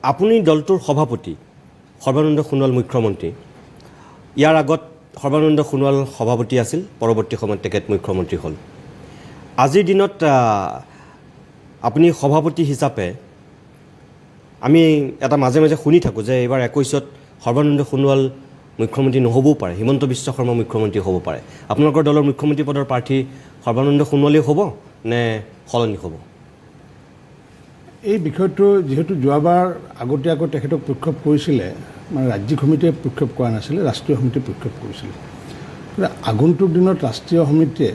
আপুনি দলটোৰ সভাপতি সৰ্বানন্দ সোণোৱাল মুখ্যমন্ত্ৰী ইয়াৰ আগত সৰ্বানন্দ সোণোৱাল সভাপতি আছিল পৰৱৰ্তী সময়ত তেখেত মুখ্যমন্ত্ৰী হ'ল আজিৰ দিনত আপুনি সভাপতি হিচাপে আমি এটা মাজে মাজে শুনি থাকোঁ যে এইবাৰ 21ত সৰ্বানন্দ সোণোৱাল মুখ্যমন্ত্ৰী নহ'বও পাৰে হিমন্ত বিশ্ব শৰ্মা মুখ্যমন্ত্ৰী হ'ব পাৰে আপোনালোকৰ দলৰ মুখ্যমন্ত্ৰী পদৰ প্ৰাৰ্থী সৰ্বানন্দ সোণোৱালেই হ'ব নে সলনি হ'ব এই বিষয়টো যেহেতু যোৱাবাৰ আগতীয়াকৈ তেখেতক প্ৰক্ষেপ কৰিছিলে মানে ৰাজ্যিক সমিতিয়ে প্ৰক্ষেপ কৰা নাছিলে ৰাষ্ট্ৰীয় সমিতিয়ে প্ৰক্ষেপ কৰিছিলে আগন্তুক দিনত ৰাষ্ট্ৰীয় সমিতিয়ে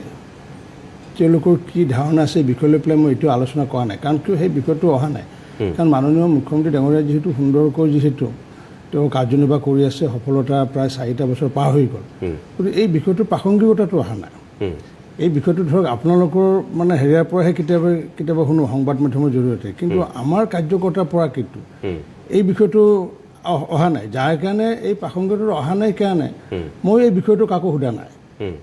তেওঁলোকৰ কি ধাৰণা আছে এই বিষয় লৈ পেলাই মই এইটো আলোচনা কৰা নাই কাৰণ কিয় সেই বিষয়টো অহা নাই কাৰণ মাননীয় মুখ্যমন্ত্ৰী ডাঙৰীয়া যিহেতু সুন্দৰকৈ যিহেতু তেওঁ কাৰ্যনিৰ্বাহ কৰি আছে সফলতা প্ৰায় 4টা বছৰ পাৰ হৈ গ'ল গতিকে এই বিষয়টোৰ প্ৰাসংগিকতাটো অহা নাই এই বিষয়টো ধৰক আপোনালোকৰ মানে হেৰিয়াৰ পৰাহে কেতিয়াবা শুনো সংবাদ মাধ্যমৰ জৰিয়তে কিন্তু আমাৰ কাৰ্যকৰ্তাৰ পৰা কিন্তু এই বিষয়টো অহা নাই যাৰ কাৰণে এই প্ৰাসংগিকতাটো অহা নাই কাৰণে মই এই বিষয়টো কাকো সোধা নাই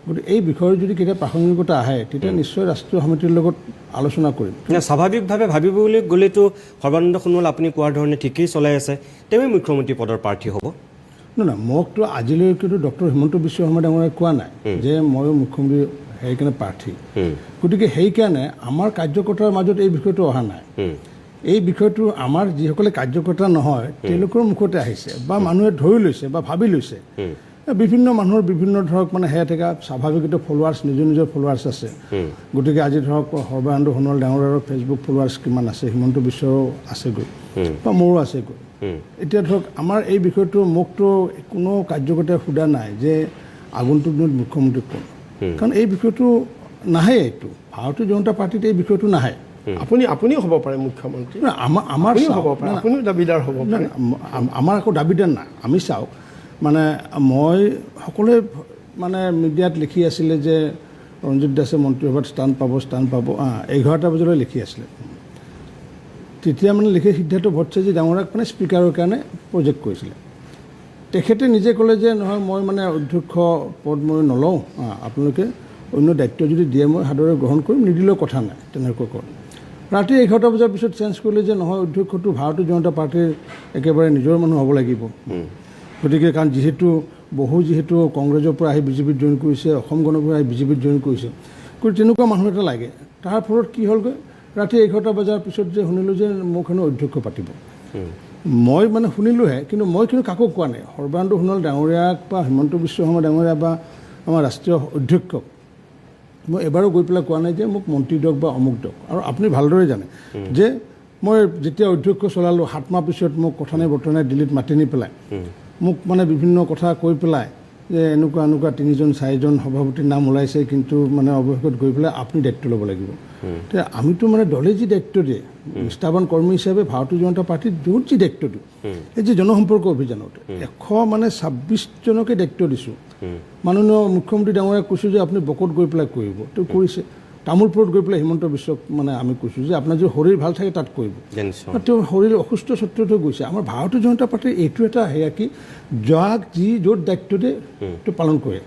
গতিকে এই বিষয়ৰ যদি কেতিয়া প্ৰাসংগিকতা আহে তেতিয়া নিশ্চয় ৰাষ্ট্ৰীয় সমিতিৰ লগত আলোচনা কৰিম স্বাভাৱিকভাৱে ভাবিবলৈ গ'লেতো সৰ্বানন্দ সোণোৱাল আপুনি কোৱাৰ ধৰণে ঠিকেই চলাই আছে তেওঁৱেই মুখ্যমন্ত্ৰী পদৰ প্ৰাৰ্থী হ'ব নহয় মোকতো আজিলৈকেতো ডক্টৰ হিমন্ত বিশ্ব শৰ্মা ডাঙৰীয়াই কোৱা নাই যে ময়ো মুখ্যমন্ত্ৰী সেইকাৰণে প্ৰাৰ্থী গতিকে সেইকাৰণে আমাৰ কাৰ্যকৰ্তাৰ মাজত এই বিষয়টো অহা নাই এই বিষয়টো আমাৰ যিসকলে কাৰ্যকৰ্তা নহয় তেওঁলোকৰ মুখতে আহিছে বা মানুহে ধৰি লৈছে বা ভাবি লৈছে বিভিন্ন মানুহৰ বিভিন্ন ধৰক মানে সেয়া থকা স্বাভাৱিকতে ফলোৱাৰ্ছ নিজৰ ফলোৱাৰ্ছ আছে গতিকে আজি ধৰক সৰ্বানন্দ সোণোৱাল ডাঙৰীয়াৰ ফেচবুক ফলোৱাৰ্ছ কিমান আছে হিমন্ত বিশ্বৰো আছেগৈ বা মোৰো আছেগৈ এতিয়া ধৰক আমাৰ এই বিষয়টো মোকতো কোনো কাৰ্যকৰ্তাই সোধা নাই যে আগন্তুক দিনত মুখ্যমন্ত্ৰী কোন কাৰণ এই বিষয়টো নাহে এইটো ভাৰতীয় জনতা পাৰ্টিত এই বিষয়টো নাহে আপুনিও হ'ব পাৰে মুখ্যমন্ত্ৰী আমাৰ হ'ব পাৰে আপুনিও দাবীদাৰ হ'ব পাৰে আমাৰ আকৌ দাবীদাৰ নাই আমি চাওক মানে মই সকলোৱে মানে মিডিয়াত লিখি আছিলে যে ৰঞ্জিত দাসে মন্ত্ৰীসভাত স্থান পাব 11টা বজালৈ লিখি আছিলে তেতিয়া মানে লিখি সিদ্ধাৰ্থ ভট্টাচাৰ্য ডাঙৰীয়াক মানে স্পীকাৰৰ কাৰণে প্ৰজেক্ট কৰিছিলে তেখেতে নিজে ক'লে যে নহয় মই মানে অধ্যক্ষ পদ মই নলওঁ আপোনালোকে অন্য দায়িত্ব যদি দিয়ে মই সাদৰে গ্ৰহণ কৰিম নিদিলেও কথা নাই তেনেকৈ কয় ৰাতি 11টা বজাৰ পিছত চেঞ্জ কৰিলে যে নহয় অধ্যক্ষটো ভাৰতীয় জনতা পাৰ্টীৰ একেবাৰে নিজৰ মানুহ হ'ব লাগিব গতিকে কাৰণ যিহেতু কংগ্ৰেছৰ পৰা আহি বিজেপিত জইন কৰিছে অসম গণৰ পৰা আহি বিজেপিত জইন কৰিছে গতিকে তেনেকুৱা মানুহ এটা লাগে তাৰ ফলত কি হ'লগৈ ৰাতি 11টা বজাৰ পিছত যে শুনিলোঁ যে মোক হেনো অধ্যক্ষ পাতিব মই মানে শুনিলোঁহে কিন্তু মই কাকো কোৱা নাই সৰ্বানন্দ সোণোৱাল ডাঙৰীয়াক বা হিমন্ত বিশ্ব শৰ্মা ডাঙৰীয়া বা আমাৰ ৰাষ্ট্ৰীয় অধ্যক্ষক মই এবাৰো গৈ পেলাই কোৱা নাই যে মোক মন্ত্ৰী দিয়ক বা অমুক দিয়ক আৰু আপুনি ভালদৰে জানে যে মই যেতিয়া অধ্যক্ষ চলালোঁ 7 মাহ পিছত মোক কথা নাই বতৰা নাই দিল্লীত মাতি নি পেলাই মোক মানে বিভিন্ন কথা কৈ পেলাই যে এনেকুৱা 3জন 4জন সভাপতিৰ নাম ওলাইছে কিন্তু মানে অৱশেষত গৈ পেলাই আপুনি দায়িত্ব ল'ব লাগিব এতিয়া আমিতো মানে দলে যি দায়িত্ব দিয়ে নিষ্ঠাৱান কৰ্মী হিচাপে ভাৰতীয় জনতা পাৰ্টীত য'ত যি দায়িত্ব দিওঁ এই যে জনসম্পৰ্ক অভিযানত 126জনকে দায়িত্ব দিছোঁ মাননীয় মুখ্যমন্ত্ৰী ডাঙৰীয়াক কৈছোঁ যে আপুনি বকত গৈ পেলাই কৰিব তেওঁ কৰিছে তামোলপুৰত গৈ পেলাই হিমন্ত বিশ্বক মানে আমি কৈছোঁ যে আপোনাৰ যদি শৰীৰ ভাল থাকে তাত কৰিব তেওঁ শৰীৰ অসুস্থ স্বত্বতো গৈছে আমাৰ ভাৰতীয় জনতা পাৰ্টীৰ এইটো এটা সেয়া কি যাক যি য'ত দায়িত্ব দিয়ে সেইটো পালন কৰে